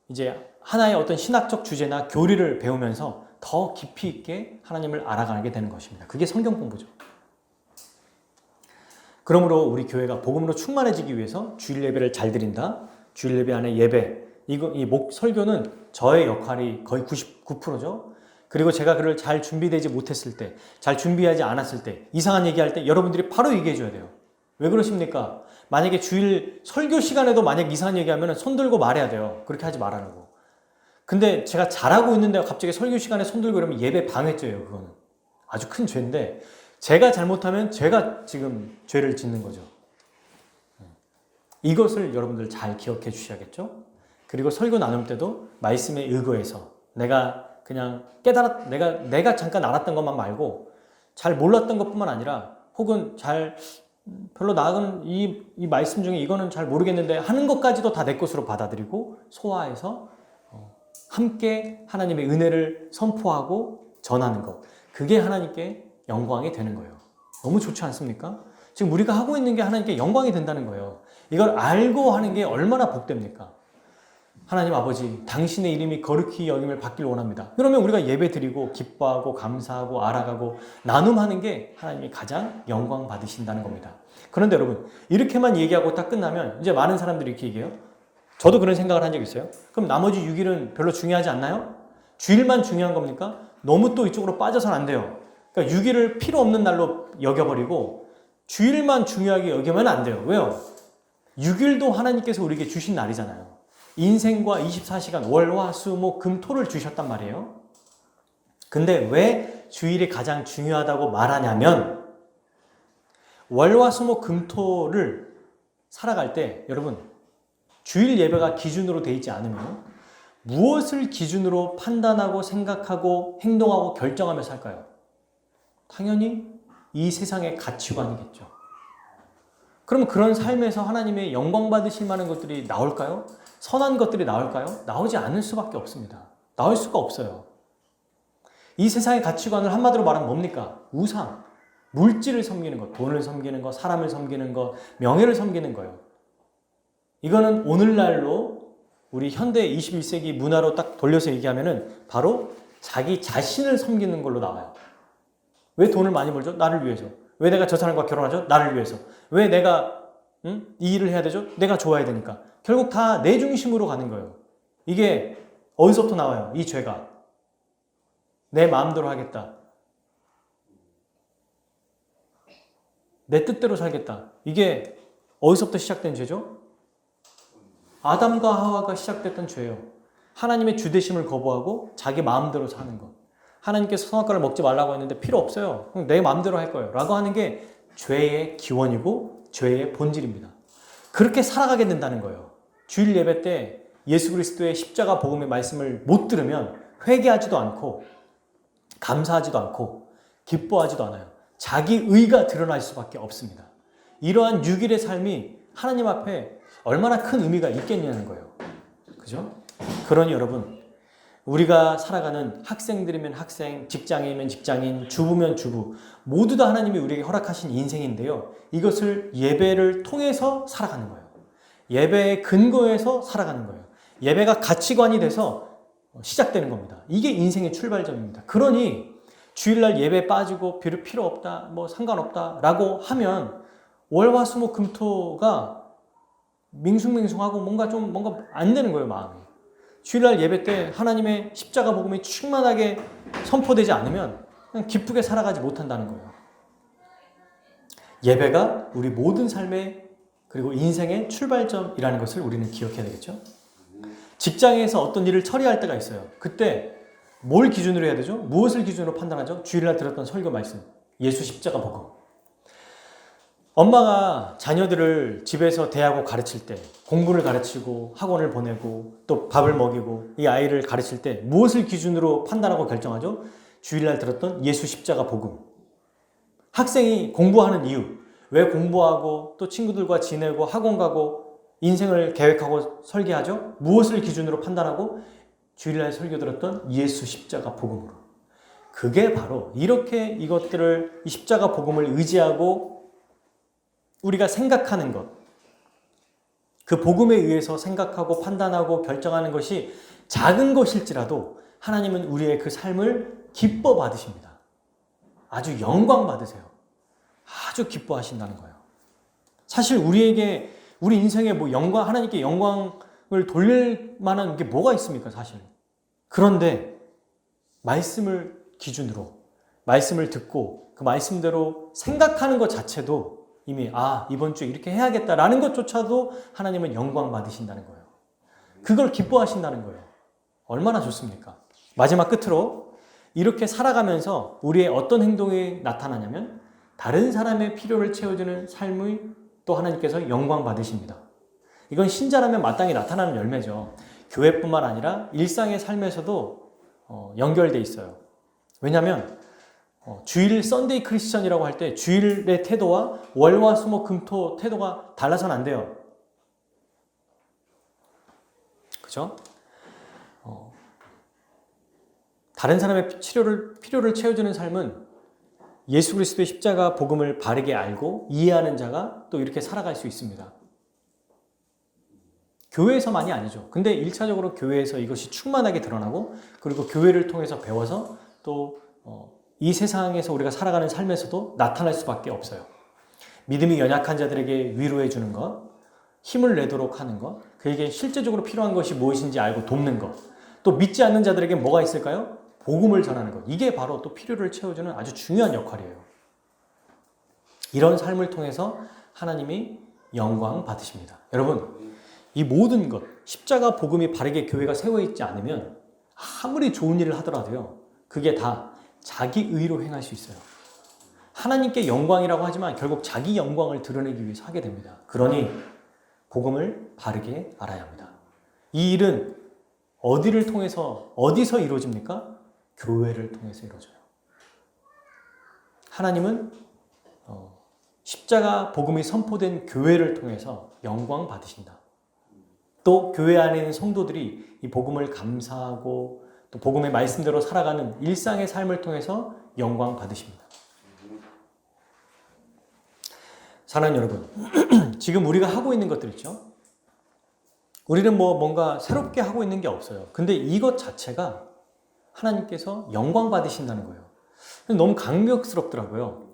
이제 하나의 어떤 신학적 주제나 교리를 배우면서 더 깊이 있게 하나님을 알아가게 되는 것입니다. 그게 성경 공부죠. 그러므로 우리 교회가 복음으로 충만해지기 위해서 주일 예배를 잘 드린다. 주일 예배 안에 예배. 이 설교는 저의 역할이 거의 99%죠. 그리고 제가 그를 잘 준비되지 못했을 때, 잘 준비하지 않았을 때, 이상한 얘기할 때 여러분들이 바로 얘기해 줘야 돼요. 왜 그러십니까? 만약에 주일 설교 시간에도 만약 이상한 얘기하면 손 들고 말해야 돼요. 그렇게 하지 말라고. 근데 제가 잘하고 있는데 갑자기 설교 시간에 손 들고 이러면 예배 방해죄예요. 그거는 아주 큰 죄인데 제가 잘못하면 제가 지금 죄를 짓는 거죠. 이것을 여러분들 잘 기억해 주셔야겠죠. 그리고 설교 나눌 때도 말씀에 의거해서 내가 그냥 내가 잠깐 알았던 것만 말고 잘 몰랐던 것뿐만 아니라 혹은 별로 나은 이 말씀 중에 이거는 잘 모르겠는데 하는 것까지도 다 내 것으로 받아들이고 소화해서 함께 하나님의 은혜를 선포하고 전하는 것. 그게 하나님께 영광이 되는 거예요. 너무 좋지 않습니까? 지금 우리가 하고 있는 게 하나님께 영광이 된다는 거예요. 이걸 알고 하는 게 얼마나 복됩니까? 하나님 아버지, 당신의 이름이 거룩히 여김을 받길 원합니다. 그러면 우리가 예배 드리고 기뻐하고 감사하고 알아가고 나눔하는 게 하나님이 가장 영광 받으신다는 겁니다. 그런데 여러분, 이렇게만 얘기하고 딱 끝나면 이제 많은 사람들이 이렇게 얘기해요. 저도 그런 생각을 한 적이 있어요. 그럼 나머지 6일은 별로 중요하지 않나요? 주일만 중요한 겁니까? 너무 또 이쪽으로 빠져서는 안 돼요. 그러니까 6일을 필요 없는 날로 여겨버리고 주일만 중요하게 여기면 안 돼요. 왜요? 6일도 하나님께서 우리에게 주신 날이잖아요. 인생과 24시간 월, 화, 수, 목, 금, 토를 주셨단 말이에요. 근데 왜 주일이 가장 중요하다고 말하냐면 월, 화, 수, 목, 금, 토를 살아갈 때 여러분 주일 예배가 기준으로 돼 있지 않으면 무엇을 기준으로 판단하고 생각하고 행동하고 결정하며 살까요? 당연히 이 세상의 가치관이겠죠. 그럼 그런 삶에서 하나님의 영광 받으실 만한 것들이 나올까요? 선한 것들이 나올까요? 나오지 않을 수밖에 없습니다. 나올 수가 없어요. 이 세상의 가치관을 한마디로 말하면 뭡니까? 우상, 물질을 섬기는 것, 돈을 섬기는 것, 사람을 섬기는 것, 명예를 섬기는 거예요. 이거는 오늘날로 우리 현대 21세기 문화로 딱 돌려서 얘기하면은 바로 자기 자신을 섬기는 걸로 나와요. 왜 돈을 많이 벌죠? 나를 위해서. 왜 내가 저 사람과 결혼하죠? 나를 위해서. 왜 내가 이 일을 해야 되죠? 내가 좋아야 되니까. 결국 다 내 중심으로 가는 거예요. 이게 어디서부터 나와요? 이 죄가. 내 마음대로 하겠다. 내 뜻대로 살겠다. 이게 어디서부터 시작된 죄죠? 아담과 하와가 시작됐던 죄예요. 하나님의 주대심을 거부하고 자기 마음대로 사는 것. 하나님께서 선악과를 먹지 말라고 했는데 필요 없어요. 그럼 내 마음대로 할 거예요. 라고 하는 게 죄의 기원이고 죄의 본질입니다. 그렇게 살아가게 된다는 거예요. 주일 예배 때 예수 그리스도의 십자가 복음의 말씀을 못 들으면 회개하지도 않고 감사하지도 않고 기뻐하지도 않아요. 자기 의가 드러날 수밖에 없습니다. 이러한 6일의 삶이 하나님 앞에 얼마나 큰 의미가 있겠냐는 거예요. 그죠? 그러니 여러분, 우리가 살아가는 학생들이면 학생, 직장인이면 직장인, 주부면 주부, 모두 다 하나님이 우리에게 허락하신 인생인데요. 이것을 예배를 통해서 살아가는 거예요. 예배의 근거에서 살아가는 거예요. 예배가 가치관이 돼서 시작되는 겁니다. 이게 인생의 출발점입니다. 그러니 주일날 예배 빠지고 필요 없다, 뭐 상관없다 라고 하면 월화수목금토가 밍숭맹숭하고 뭔가 안 되는 거예요, 마음이. 주일날 예배 때 하나님의 십자가 복음이 충만하게 선포되지 않으면 그냥 기쁘게 살아가지 못한다는 거예요. 예배가 우리 모든 삶의 그리고 인생의 출발점이라는 것을 우리는 기억해야 되겠죠. 직장에서 어떤 일을 처리할 때가 있어요. 그때 뭘 기준으로 해야 되죠? 무엇을 기준으로 판단하죠? 주일날 들었던 설교 말씀, 예수 십자가 복음. 엄마가 자녀들을 집에서 대하고 가르칠 때, 공부를 가르치고 학원을 보내고 또 밥을 먹이고 이 아이를 가르칠 때 무엇을 기준으로 판단하고 결정하죠? 주일날 들었던 예수 십자가 복음. 학생이 공부하는 이유, 왜 공부하고 또 친구들과 지내고 학원 가고 인생을 계획하고 설계하죠? 무엇을 기준으로 판단하고 주일날 설교 들었던 예수 십자가 복음으로. 그게 바로 이렇게 이것들을 이 십자가 복음을 의지하고 우리가 생각하는 것, 그 복음에 의해서 생각하고 판단하고 결정하는 것이 작은 것일지라도 하나님은 우리의 그 삶을 기뻐 받으십니다. 아주 영광 받으세요. 아주 기뻐하신다는 거예요. 사실 우리에게 우리 인생에 뭐 영광, 하나님께 영광을 돌릴 만한 게 뭐가 있습니까, 사실. 그런데 말씀을 기준으로 말씀을 듣고 그 말씀대로 생각하는 것 자체도 이미 이번 주에 이렇게 해야겠다라는 것조차도 하나님은 영광 받으신다는 거예요. 그걸 기뻐하신다는 거예요. 얼마나 좋습니까? 마지막 끝으로 이렇게 살아가면서 우리의 어떤 행동이 나타나냐면 다른 사람의 필요를 채워주는 삶의 또 하나님께서 영광 받으십니다. 이건 신자라면 마땅히 나타나는 열매죠. 교회뿐만 아니라 일상의 삶에서도 연결돼 있어요. 왜냐하면 주일 썬데이 크리스천이라고 할 때 주일의 태도와 월화수목금토 태도가 달라서는 안 돼요. 그죠? 다른 사람의 필요를 채워주는 삶은 예수 그리스도의 십자가 복음을 바르게 알고 이해하는 자가 또 이렇게 살아갈 수 있습니다. 교회에서만이 아니죠. 근데 1차적으로 교회에서 이것이 충만하게 드러나고 그리고 교회를 통해서 배워서 또 이 세상에서 우리가 살아가는 삶에서도 나타날 수밖에 없어요. 믿음이 연약한 자들에게 위로해 주는 것, 힘을 내도록 하는 것, 그에게 실제적으로 필요한 것이 무엇인지 알고 돕는 것, 또 믿지 않는 자들에게 뭐가 있을까요? 복음을 전하는 것. 이게 바로 또 필요를 채워주는 아주 중요한 역할이에요. 이런 삶을 통해서 하나님이 영광 받으십니다. 여러분, 이 모든 것, 십자가 복음이 바르게 교회가 세워있지 않으면 아무리 좋은 일을 하더라도요, 그게 다 자기 의로 행할 수 있어요. 하나님께 영광이라고 하지만 결국 자기 영광을 드러내기 위해서 하게 됩니다. 그러니 복음을 바르게 알아야 합니다. 이 일은 어디를 통해서, 어디서 이루어집니까? 교회를 통해서 이루어져요. 하나님은 십자가 복음이 선포된 교회를 통해서 영광 받으신다. 또 교회 안에 있는 성도들이 이 복음을 감사하고 또 복음의 말씀대로 살아가는 일상의 삶을 통해서 영광 받으십니다. 사랑하는 여러분, 지금 우리가 하고 있는 것들 있죠? 우리는 뭔가 새롭게 하고 있는 게 없어요. 근데 이것 자체가 하나님께서 영광 받으신다는 거예요. 너무 감격스럽더라고요.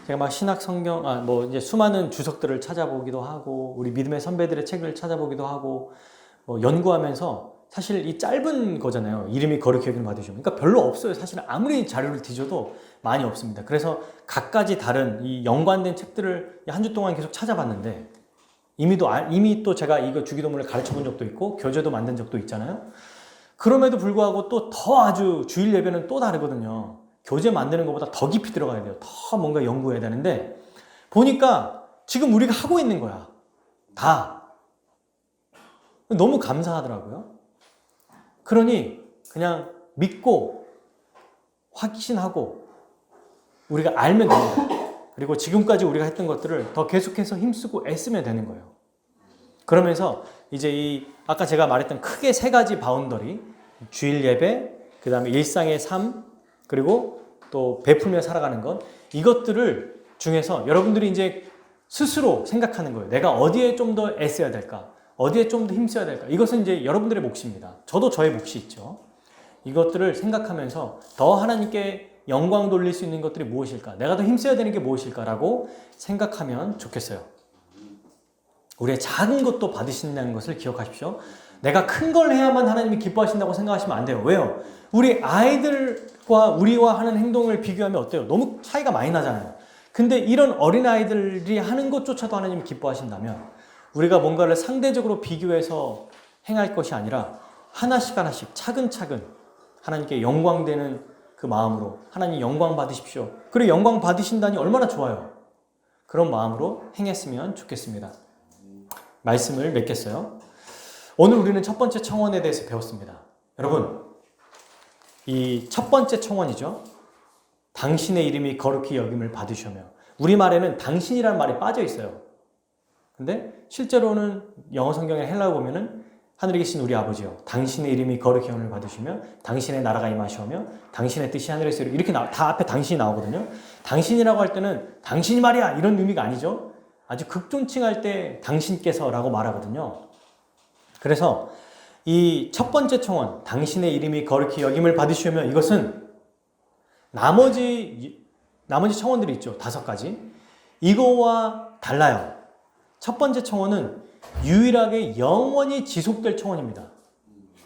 제가 막 신학 성경, 이제 수많은 주석들을 찾아보기도 하고, 우리 믿음의 선배들의 책을 찾아보기도 하고, 연구하면서 사실 이 짧은 거잖아요. 이름이 거룩히 여김을 받으시면. 그러니까 별로 없어요. 사실 아무리 자료를 뒤져도 많이 없습니다. 그래서 각가지 다른 이 연관된 책들을 한 주 동안 계속 찾아봤는데, 이미 또 제가 이거 주기도문을 가르쳐 본 적도 있고, 교재도 만든 적도 있잖아요. 그럼에도 불구하고 또 더 아주 주일 예배는 또 다르거든요. 교재 만드는 것보다 더 깊이 들어가야 돼요. 더 뭔가 연구해야 되는데 보니까 지금 우리가 하고 있는 거야. 다. 너무 감사하더라고요. 그러니 그냥 믿고 확신하고 우리가 알면 되는 거예요. 그리고 지금까지 우리가 했던 것들을 더 계속해서 힘쓰고 애쓰면 되는 거예요. 그러면서 이제 아까 제가 말했던 크게 세 가지 바운더리, 주일 예배, 그 다음에 일상의 삶, 그리고 또 베풀며 살아가는 것, 이것들을 중에서 여러분들이 이제 스스로 생각하는 거예요. 내가 어디에 좀 더 애써야 될까? 어디에 좀 더 힘써야 될까? 이것은 이제 여러분들의 몫입니다. 저도 저의 몫이 있죠. 이것들을 생각하면서 더 하나님께 영광 돌릴 수 있는 것들이 무엇일까? 내가 더 힘써야 되는 게 무엇일까라고 생각하면 좋겠어요. 우리의 작은 것도 받으신다는 것을 기억하십시오. 내가 큰 걸 해야만 하나님이 기뻐하신다고 생각하시면 안 돼요. 왜요? 우리 아이들과 우리와 하는 행동을 비교하면 어때요? 너무 차이가 많이 나잖아요. 근데 이런 어린아이들이 하는 것조차도 하나님이 기뻐하신다면 우리가 뭔가를 상대적으로 비교해서 행할 것이 아니라 하나씩 차근차근 하나님께 영광되는 그 마음으로 하나님 영광 받으십시오. 그리고 영광 받으신다니 얼마나 좋아요. 그런 마음으로 행했으면 좋겠습니다. 말씀을 맺겠어요. 오늘 우리는 첫 번째 청원에 대해서 배웠습니다. 여러분, 이 첫 번째 청원이죠. 당신의 이름이 거룩히 여김을 받으시며, 우리말에는 당신이라는 말이 빠져 있어요. 근데 실제로는 영어 성경의 헬라어 보면은 하늘에 계신 우리 아버지요, 당신의 이름이 거룩히 여김을 받으시며 당신의 나라가 임하시오며 당신의 뜻이 하늘에서 이렇게 다 앞에 당신이 나오거든요. 당신이라고 할 때는 당신이 말이야 이런 의미가 아니죠. 아주 극존칭할 때 당신께서라고 말하거든요. 그래서 이 첫 번째 청원, 당신의 이름이 거룩히 여김을 받으시오며, 이것은 나머지 청원들이 있죠. 5가지. 이거와 달라요. 첫 번째 청원은 유일하게 영원히 지속될 청원입니다.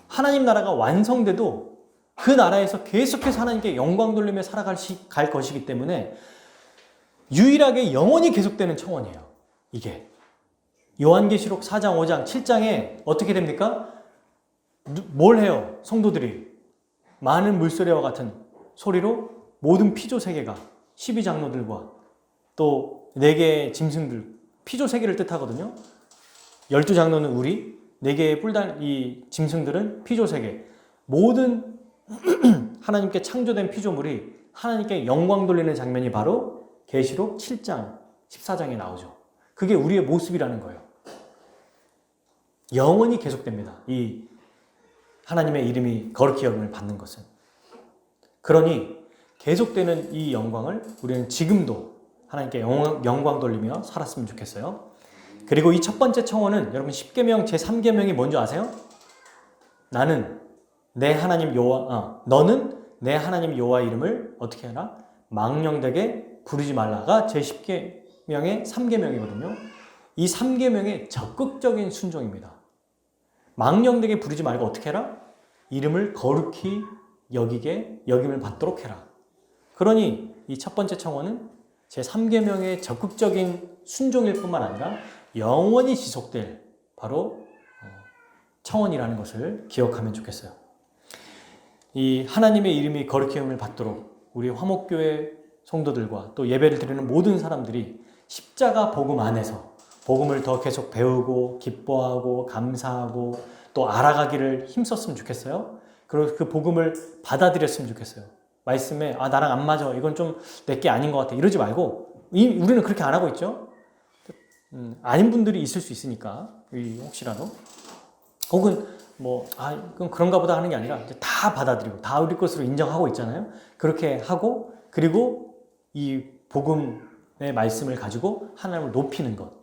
하나님 나라가 완성돼도 그 나라에서 계속해서 하나님께 영광 돌리며 살아갈 것이기 때문에 유일하게 영원히 계속되는 청원이에요. 이게 요한계시록 4장, 5장, 7장에 어떻게 됩니까? 뭘 해요? 성도들이 많은 물소리와 같은 소리로 모든 피조 세계가 12장로들과 또 4개의 짐승들, 피조 세계를 뜻하거든요. 12장로는 우리, 4개의 이 짐승들은 피조 세계, 모든 하나님께 창조된 피조물이 하나님께 영광 돌리는 장면이 바로 계시록 7장, 14장에 나오죠. 그게 우리의 모습이라는 거예요. 영원히 계속됩니다. 이 하나님의 이름이 거룩히 여김을 받는 것은. 그러니 계속되는 이 영광을 우리는 지금도 하나님께 영광 돌리며 살았으면 좋겠어요. 그리고 이 첫 번째 청원은 여러분 10계명 제3계명이 뭔지 아세요? 너는 내 하나님 여호와 이름을 어떻게 해라? 망령되게 부르지 말라가 제10계명의 3계명이거든요. 이 3계명의 적극적인 순종입니다. 망령되게 부르지 말고 어떻게 해라? 이름을 거룩히 여김을 받도록 해라. 그러니 이 첫 번째 청원은 제3계명의 적극적인 순종일 뿐만 아니라 영원히 지속될 바로 청원이라는 것을 기억하면 좋겠어요. 이 하나님의 이름이 거룩히 여김을 받도록 우리 화목교회 성도들과 또 예배를 드리는 모든 사람들이 십자가 복음 안에서 복음을 더 계속 배우고 기뻐하고 감사하고 또 알아가기를 힘썼으면 좋겠어요. 그리고 그 복음을 받아들였으면 좋겠어요. 말씀에 나랑 안 맞아, 이건 좀 내게 아닌 것 같아, 이러지 말고 우리는 그렇게 안 하고 있죠. 아닌 분들이 있을 수 있으니까 혹시라도 혹은 그건 그런가 보다 하는 게 아니라 이제 다 받아들이고 다 우리 것으로 인정하고 있잖아요. 그렇게 하고 그리고 이 복음의 말씀을 가지고 하나님을 높이는 것,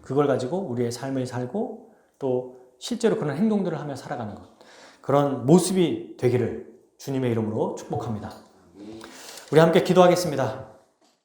그걸 가지고 우리의 삶을 살고 또 실제로 그런 행동들을 하며 살아가는 것, 그런 모습이 되기를 주님의 이름으로 축복합니다. 우리 함께 기도하겠습니다.